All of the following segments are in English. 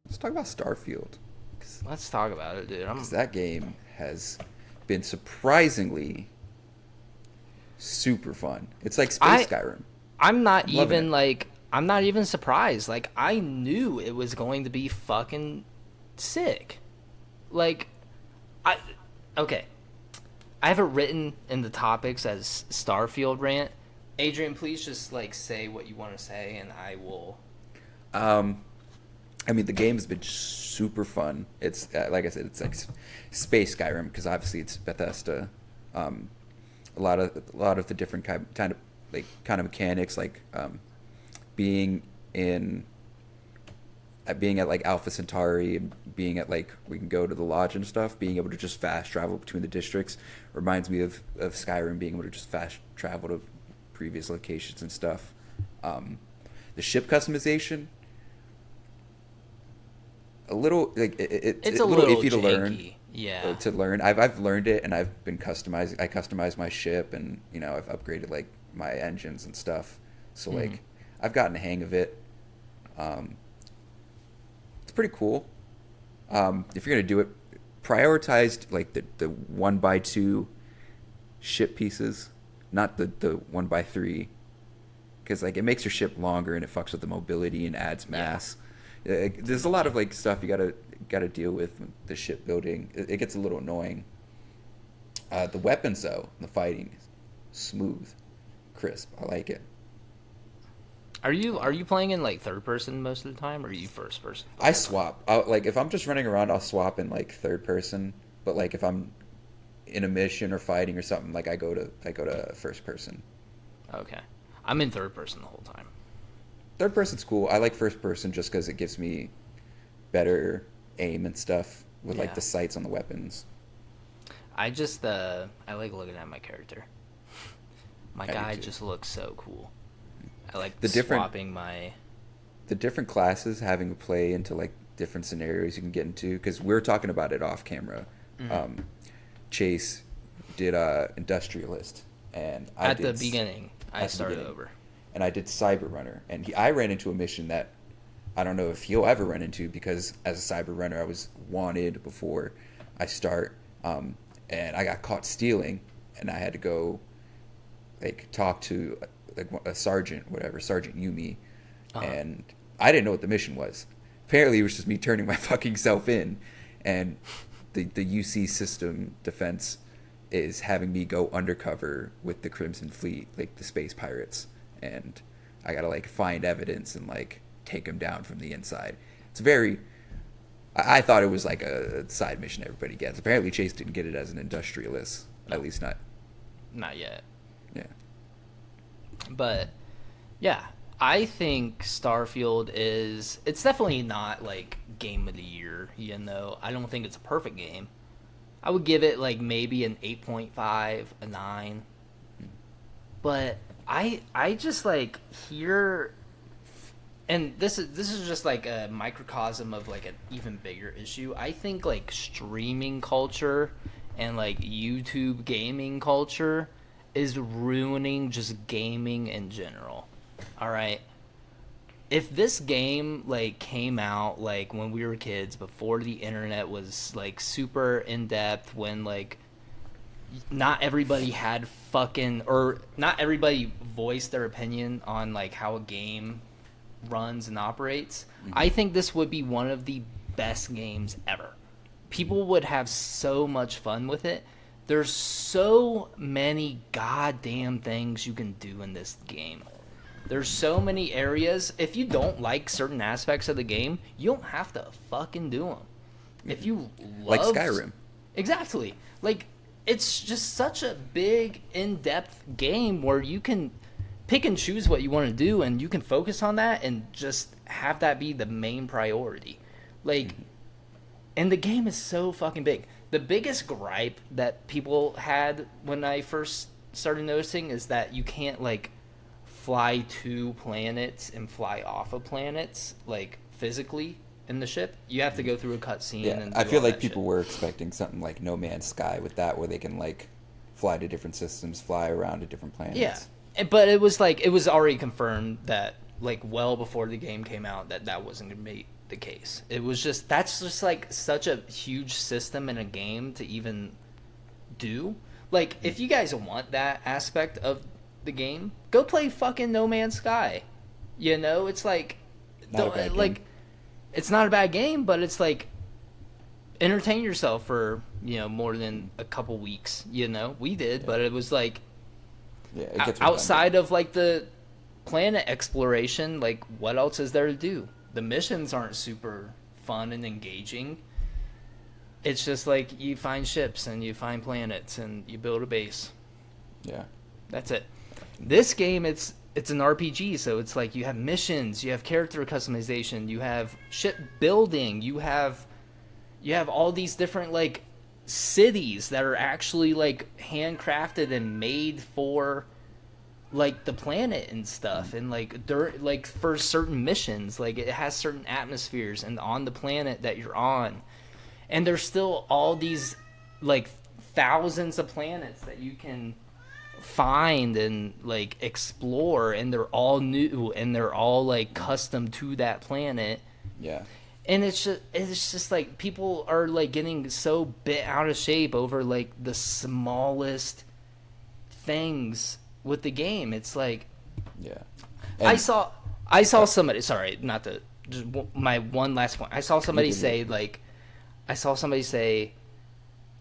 Let's talk about Starfield. Let's talk about it, dude. Because that game has been surprisingly super fun. It's like Space I Skyrim. I'm not I'm loving even it. like I'm not even surprised. Like I knew it was going to be fucking sick. Like I okay. I have it written in the topics as Starfield rant. Adrian, please just like say what you want to say and I will. Um, I mean, the game has been super fun. It's like I said, it's like Space Skyrim because obviously it's Bethesda. Um, a lot of the different kind of mechanics, like being in being at like Alpha Centauri and being at like we can go to the lodge and stuff. Being able to just fast travel between the districts reminds me of Skyrim being able to just fast travel to previous locations and stuff. Um, the ship customization a little like it's It's a a little little iffy to learn. janky. Yeah. To learn, I've learned it and I've been customizing. I customized my ship and I've upgraded like my engines and stuff. So Mhm. like I've gotten the hang of it. Um, it's pretty cool. If you're gonna do it, prioritized like the 1x2 ship pieces, not the 1x3, because like it makes your ship longer and it fucks with the mobility and adds Yeah. mass. There's a lot of like stuff you gotta deal with the shipbuilding. It gets a little annoying. The weapons though, the fighting, smooth, crisp. I like it. Are you playing in like third person most of the time or are you first person the I whole time? swap. Like if I'm just running around, I'll swap in like third person. But like if I'm in a mission or fighting or something, like I go to first person. Okay. I'm in third person the whole time. Third person's cool. I like first person just because it gives me better aim and stuff with like Yeah. the sights on the weapons. I like looking at my character. My I do guy too. just looks so cool. I like The different swapping my. the different classes having a play into like different scenarios you can get into because we're talking about it off camera. Mhm. Um, Chase did industrialist, and I At the did beginning, I at the started beginning, over. and I did cyber runner, and I ran into a mission that I don't know if he'll ever run into because as a cyber runner I was wanted before I start, and I got caught stealing, and I had to go like talk to like a sergeant, whatever, Sergeant Yumi, Uh huh. and I didn't know what the mission was. Apparently, it was just me turning my fucking self in, and the UC system defense is having me go undercover with the Crimson Fleet, like the space pirates, and I gotta like find evidence and like take them down from the inside. It's very. I thought it was like a side mission everybody gets. Apparently, Chase didn't get it as an industrialist, at Nope, least not. not yet. Yeah. But yeah, I think Starfield is. It's definitely not like game of the year. I don't think it's a perfect game. I would give it like maybe an 8.5, a 9. But I just like hear, and this is just like a microcosm of like an even bigger issue. I think like streaming culture and like YouTube gaming culture is ruining just gaming in general. All right. If this game like came out like when we were kids before the internet was like super in depth, when like not everybody had fucking, or not everybody voiced their opinion on like how a game runs and operates, Hmm. I think this would be one of the best games ever. People would have so much fun with it. There's so many goddamn things you can do in this game. There's so many areas. If you don't like certain aspects of the game, you don't have to fucking do them. If you Like love. Skyrim. Exactly. Like, it's just such a big, in depth game where you can pick and choose what you want to do and you can focus on that and just have that be the main priority. Like, and the game is so fucking big. The biggest gripe that people had when I first started noticing is that you can't, like, fly to planets and fly off of planets, like, physically in the ship. You have to go through a cutscene Yeah, and I do feel all like that shit. people were expecting something like No Man's Sky with that, where they can like fly to different systems, fly around to different planets. Yeah, but it was like it was already confirmed that like well before the game came out that wasn't gonna be the case. It was just that's just like such a huge system in a game to even do. Like if you guys want that aspect of the game, go play fucking No Man's Sky. You know, it's like Not a bad game. like it's not a bad game, but it's like entertain yourself for more than a couple weeks. We did, but it was like Yeah, it gets outside of like the planet exploration, like what else is there to do? The missions aren't super fun and engaging. It's just like you find ships and you find planets and you build a base. Yeah. That's it. This game, it's an RPG, so it's like you have missions, you have character customization, you have ship building, you have all these different like cities that are actually like handcrafted and made for like the planet and stuff, and like for certain missions, like it has certain atmospheres and on the planet that you're on, and there's still all these like thousands of planets that you can find and like explore, and they're all new and they're all like custom to that planet. Yeah. And it's just like people are like getting so bent out of shape over like the smallest things with the game. It's like, Yeah. I saw somebody. Sorry, not to just my one last point. I saw somebody say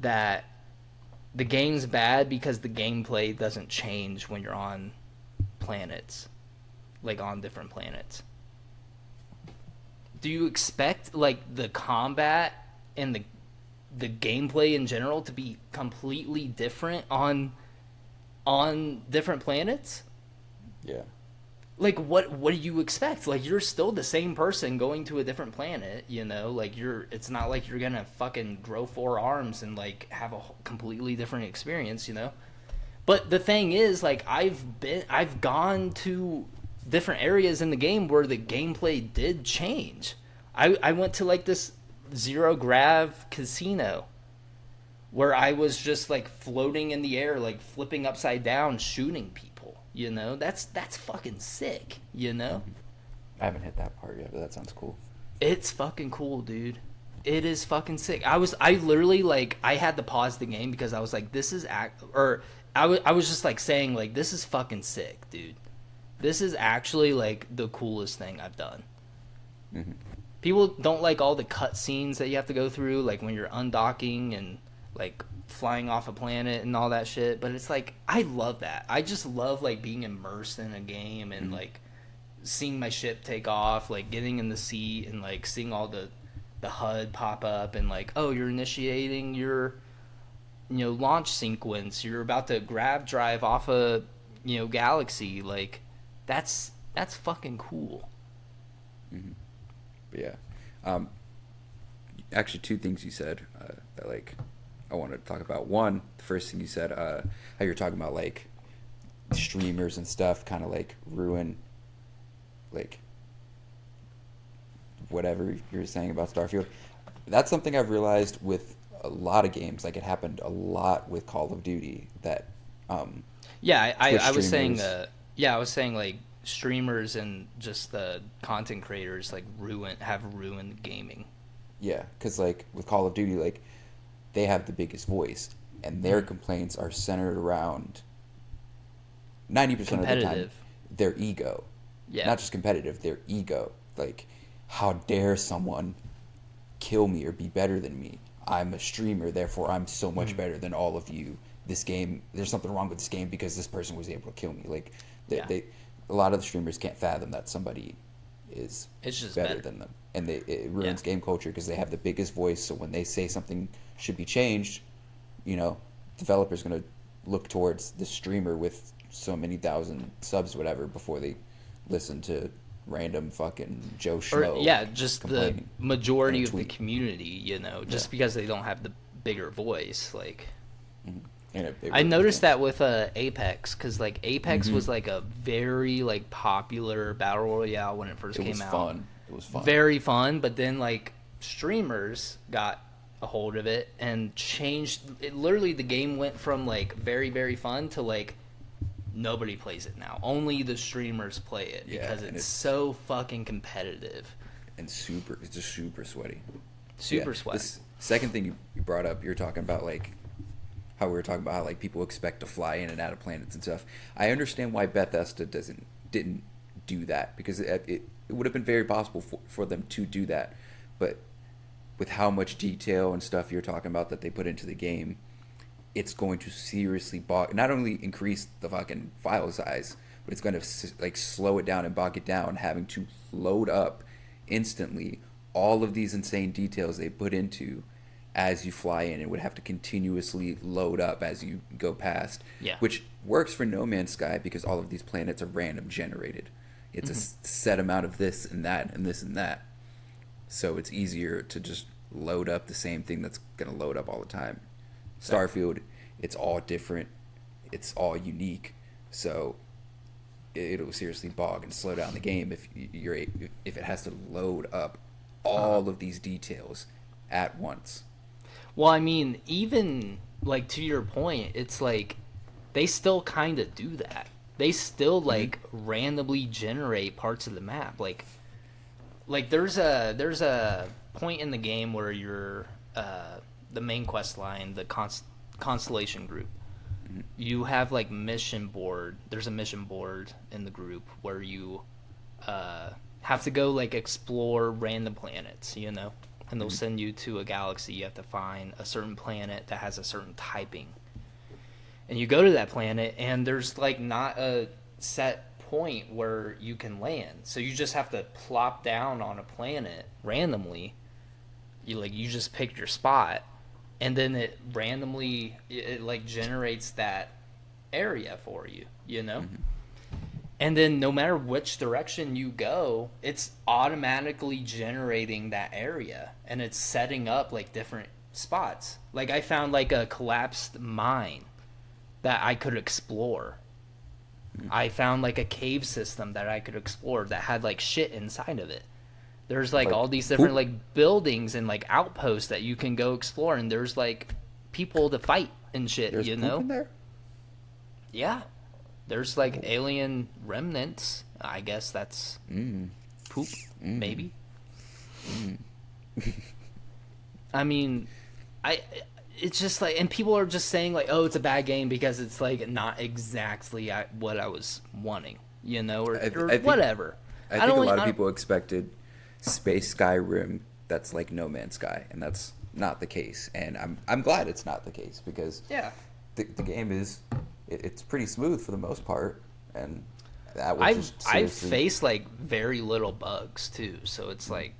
that the game's bad because the gameplay doesn't change when you're on planets, like on different planets. Do you expect like the combat and the gameplay in general to be completely different on different planets? Yeah. Like what do you expect? Like you're still the same person going to a different planet, like it's not like you're going to fucking grow 4 arms and like have a completely different experience, But the thing is, like I've gone to different areas in the game where the gameplay did change. I went to like this zero grav casino where I was just like floating in the air, like flipping upside down, shooting people. That's fucking sick. I haven't hit that part yet, but that sounds cool. It's fucking cool, dude. It is fucking sick. I literally like I had to pause the game because I was like, this is I was just like saying like this is fucking sick, dude. This is actually like the coolest thing I've done. Mm-hmm. People don't like all the cutscenes that you have to go through, like when you're undocking and like flying off a planet and all that shit. But it's like I love that. I just love like being immersed in a game and like seeing my ship take off, like getting in the seat and like seeing all the HUD pop up and like, oh, you're initiating your launch sequence. You're about to grav drive off a galaxy. Like that's fucking cool. Mm-hmm. But yeah, actually, 2 things you said that like I wanted to talk about. One, the first thing you said, how you're talking about like streamers and stuff, kind of like ruin like whatever you're saying about Starfield. That's something I've realized with a lot of games. Like it happened a lot with Call of Duty. That yeah, I was saying streamers- I was saying like streamers and just the content creators like have ruined gaming. Yeah, because like with Call of Duty, like they have the biggest voice, and their complaints are centered around 90% of the time their ego. Yeah, not just competitive, their ego. Like, how dare someone kill me or be better than me? I'm a streamer, therefore I'm so much better than all of you. This game, there's something wrong with this game because this person was able to kill me. Like, they a lot of the streamers can't fathom that somebody is just better than them, and it ruins game culture because they have the biggest voice. So when they say something should be changed, developers gonna look towards the streamer with so many thousand subs, whatever, before they listen to random fucking Joe Schmo. Just the majority of the community, just because they don't have the bigger voice, like. Mm-hmm. I noticed that with Apex, because like Apex was like a very like popular battle royale when it first came out. It was fun. Very fun, but then like streamers got a hold of it and changed it. Literally, the game went from like very, very fun to like nobody plays it now. Only the streamers play it because it's so fucking competitive and it's just super sweaty. Super sweaty. This second thing you brought up, you're talking about like how we were talking about how like people expect to fly in and out of planets and stuff. I understand why Bethesda didn't do that, because it would have been very possible for them to do that, but with how much detail and stuff you're talking about that they put into the game, it's going to seriously not only increase the fucking file size, but it's going to like slow it down and bog it down, having to load up instantly all of these insane details they put into as you fly in. It would have to continuously load up as you go past, which works for No Man's Sky because all of these planets are random generated. It's a set amount of this and that and this and that, so it's easier to just load up the same thing that's going to load up all the time. Starfield, it's all different, it's all unique, so it'll seriously bog and slow down the game if it has to load up all of these details at once. Well, I mean, even like to your point, it's like they still kind of do that. They still like randomly generate parts of the map. Like there's a point in the game where you're the main quest line, the Constellation group. You have like mission board. There's a mission board in the group where you have to go like explore random planets, you know, and they'll send you to a galaxy. You have to find a certain planet that has a certain typing, and you go to that planet, and there's like not a set point where you can land, so you just have to plop down on a planet randomly. You just pick your spot, and then it randomly it like generates that area for you, you know. And then no matter which direction you go, it's automatically generating that area, and it's setting up like different spots. Like I found like a collapsed mine that I could explore. I found like a cave system that I could explore that had like shit inside of it. There's like all these different like buildings and like outposts that you can go explore, and there's like people to fight and shit. There's you poop know? in there? Yeah. There's like alien remnants. I guess that's poop, maybe. I mean, it's just like, and people are just saying like, oh, it's a bad game because it's like not exactly what I was wanting, you know, or whatever. I think a lot of people expected Space Skyrim that's like No Man's Sky, and that's not the case. And I'm glad it's not the case, because the game is it's pretty smooth for the most part, and that was I've faced like very little bugs too, so it's like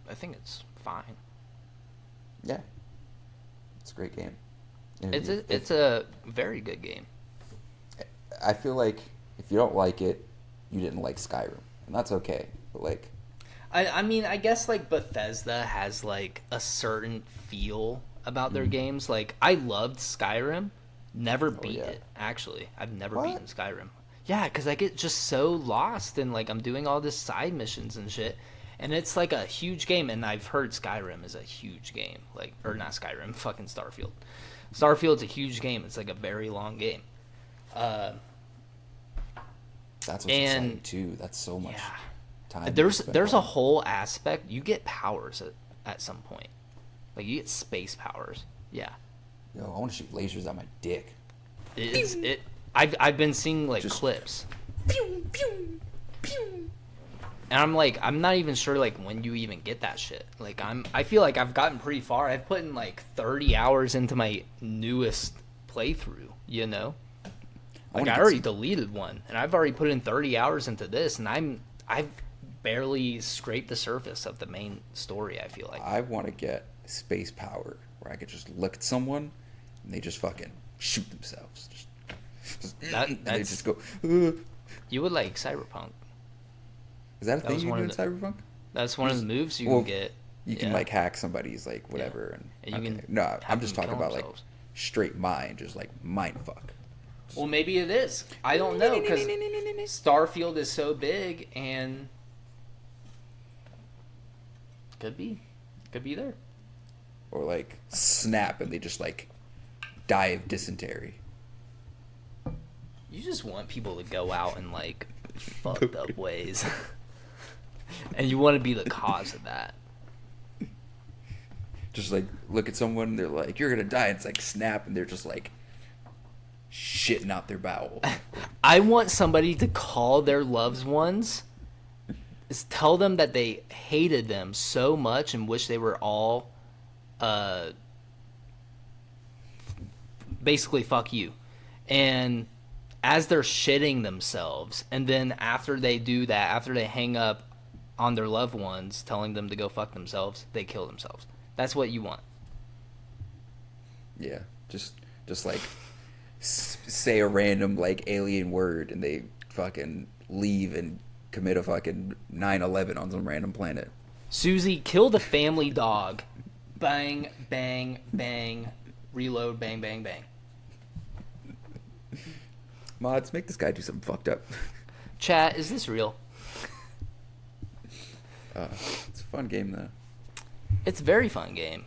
I think it's fine. Yeah, it's a great game. It's a very good game. I feel like if you don't like it, you didn't like Skyrim, and that's okay. But like, I mean, I guess like Bethesda has like a certain feel about their games. Like I loved Skyrim, never beat it. Actually, I've never beaten Skyrim. Yeah, because I get just so lost, and like I'm doing all this side missions and shit, and it's like a huge game. And I've heard Skyrim is a huge game, like, or not Skyrim, fucking Starfield. Starfield's a huge game. It's like a very long game. That's what's exciting too. That's so much time. There's a whole aspect. You get powers at some point, like you get space powers. Yeah. Yo, I want to shoot lasers out my dick. I've been seeing like clips. Pew, pew, pew. And I'm like, I'm not even sure like when you even get that shit. Like I feel like I've gotten pretty far. I've put in like 30 hours into my newest playthrough, you know? Like I already deleted one, and I've already put in 30 hours into this, and I've barely scraped the surface of the main story, I feel like. I want to get space power where I could just look at someone and they just fucking shoot themselves. They just go. You would like Cyberpunk. Is that a thing you do in Cyberpunk? That's one of the moves you can get. You can like hack somebody's like whatever, and you can. No, I'm just talking about like straight mind, just like mind fuck. Well, maybe it is. I don't know, because Starfield is so big, and could be there. or like snap and they just like die of dysentery. You just want people to go out in like fucked up ways. And you want to be the cause of that. Just like look at someone and they're like, you're gonna die, and it's like snap and they're just like shitting out their bowel. I want somebody to call their loved ones, tell them that they hated them so much and wish they were all basically fuck you. And as they're shitting themselves, and then after they do that, after they hang up on their loved ones telling them to go fuck themselves, they kill themselves. That's what you want. Yeah, just like say a random like alien word and they fucking leave and commit a fucking 9/11 on some random planet. Susie, kill the family dog. Bang, bang, bang. Reload, bang, bang, bang. Mods, make this guy do something fucked up. Chat, is this real? It's a fun game though. It's a very fun game.